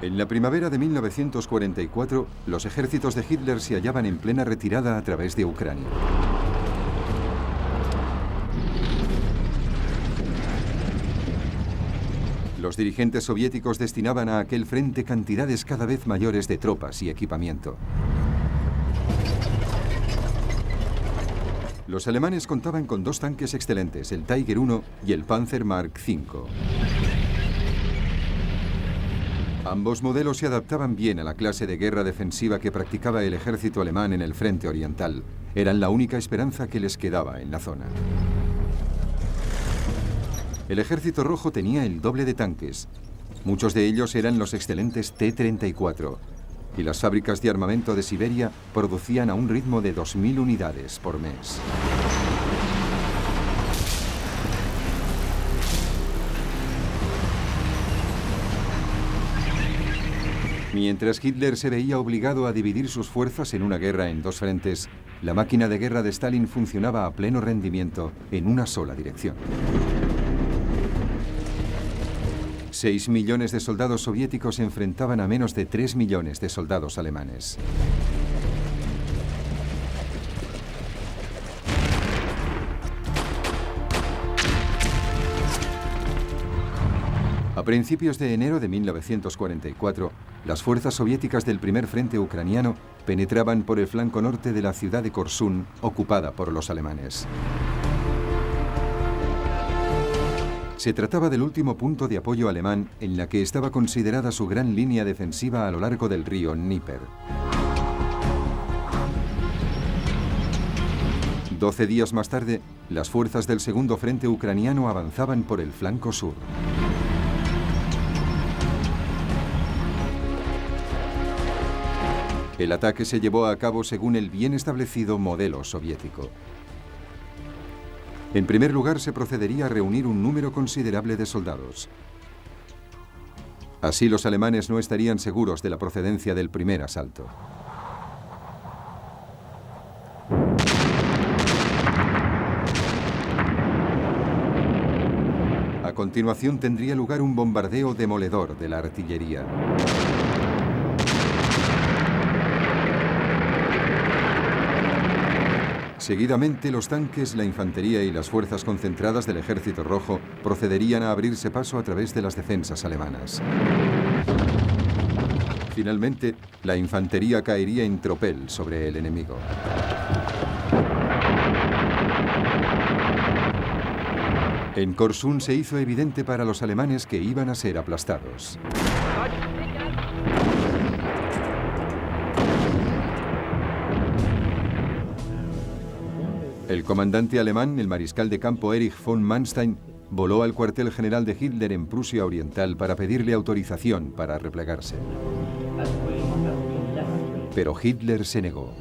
En la primavera de 1944, los ejércitos de Hitler se hallaban en plena retirada a través de Ucrania. Los dirigentes soviéticos destinaban a aquel frente cantidades cada vez mayores de tropas y equipamiento. Los alemanes contaban con dos tanques excelentes, el Tiger I y el Panzer Mark V. Ambos modelos se adaptaban bien a la clase de guerra defensiva que practicaba el ejército alemán en el frente oriental. Eran la única esperanza que les quedaba en la zona. El Ejército Rojo tenía el doble de tanques. Muchos de ellos eran los excelentes T-34. Y las fábricas de armamento de Siberia producían a un ritmo de 2000 unidades por mes. Mientras Hitler se veía obligado a dividir sus fuerzas en una guerra en dos frentes, la máquina de guerra de Stalin funcionaba a pleno rendimiento en una sola dirección. 6 millones de soldados soviéticos se enfrentaban a menos de 3 millones de soldados alemanes. A principios de enero de 1944, las fuerzas soviéticas del primer frente ucraniano penetraban por el flanco norte de la ciudad de Korsun, ocupada por los alemanes. Se trataba del último punto de apoyo alemán en la que estaba considerada su gran línea defensiva a lo largo del río Dnieper. 12 días más tarde, las fuerzas del segundo frente ucraniano avanzaban por el flanco sur. El ataque se llevó a cabo según el bien establecido modelo soviético. En primer lugar, se procedería a reunir un número considerable de soldados. Así los alemanes no estarían seguros de la procedencia del primer asalto. A continuación tendría lugar un bombardeo demoledor de la artillería. Seguidamente, los tanques, la infantería y las fuerzas concentradas del Ejército Rojo procederían a abrirse paso a través de las defensas alemanas. Finalmente, la infantería caería en tropel sobre el enemigo. En Korsun se hizo evidente para los alemanes que iban a ser aplastados. El comandante alemán, el mariscal de campo Erich von Manstein, voló al cuartel general de Hitler en Prusia Oriental para pedirle autorización para replegarse. Pero Hitler se negó.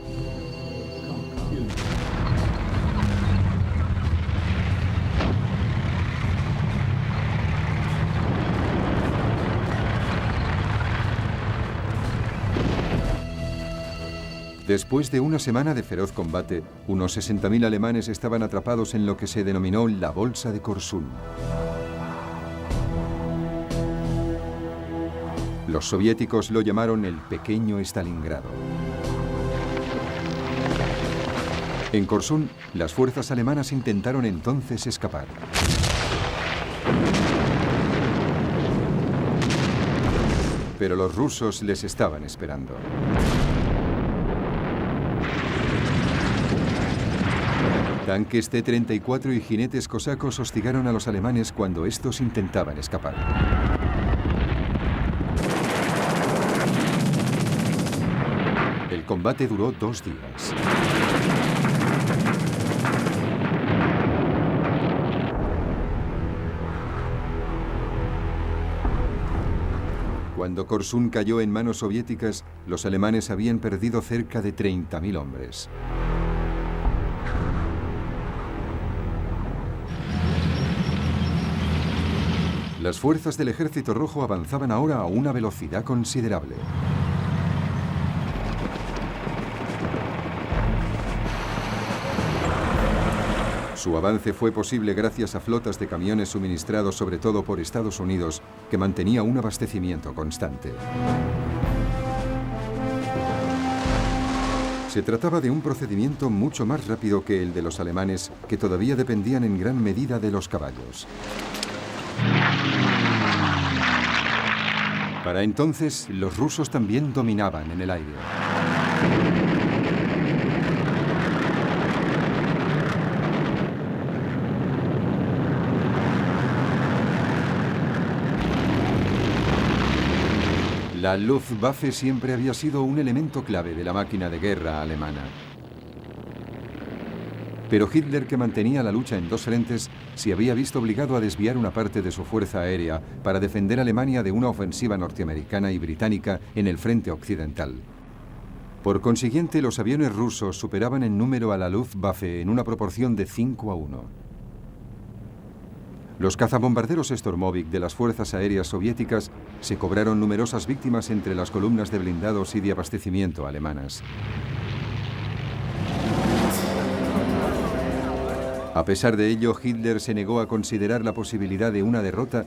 Después de una semana de feroz combate, unos 60.000 alemanes estaban atrapados en lo que se denominó la Bolsa de Korsun. Los soviéticos lo llamaron el pequeño Stalingrado. En Korsun, las fuerzas alemanas intentaron entonces escapar. Pero los rusos les estaban esperando. Tanques T-34 y jinetes cosacos hostigaron a los alemanes cuando estos intentaban escapar. El combate duró 2 días. Cuando Korsun cayó en manos soviéticas, los alemanes habían perdido cerca de 30.000 hombres. Las fuerzas del Ejército Rojo avanzaban ahora a una velocidad considerable. Su avance fue posible gracias a flotas de camiones suministrados sobre todo por Estados Unidos, que mantenía un abastecimiento constante. Se trataba de un procedimiento mucho más rápido que el de los alemanes, que todavía dependían en gran medida de los caballos. Para entonces, los rusos también dominaban en el aire. La Luftwaffe siempre había sido un elemento clave de la máquina de guerra alemana. Pero Hitler, que mantenía la lucha en dos frentes, se había visto obligado a desviar una parte de su fuerza aérea para defender a Alemania de una ofensiva norteamericana y británica en el frente occidental. Por consiguiente, los aviones rusos superaban en número a la Luftwaffe en una proporción de 5-1. Los cazabombarderos Stormovik de las fuerzas aéreas soviéticas se cobraron numerosas víctimas entre las columnas de blindados y de abastecimiento alemanas. A pesar de ello, Hitler se negó a considerar la posibilidad de una derrota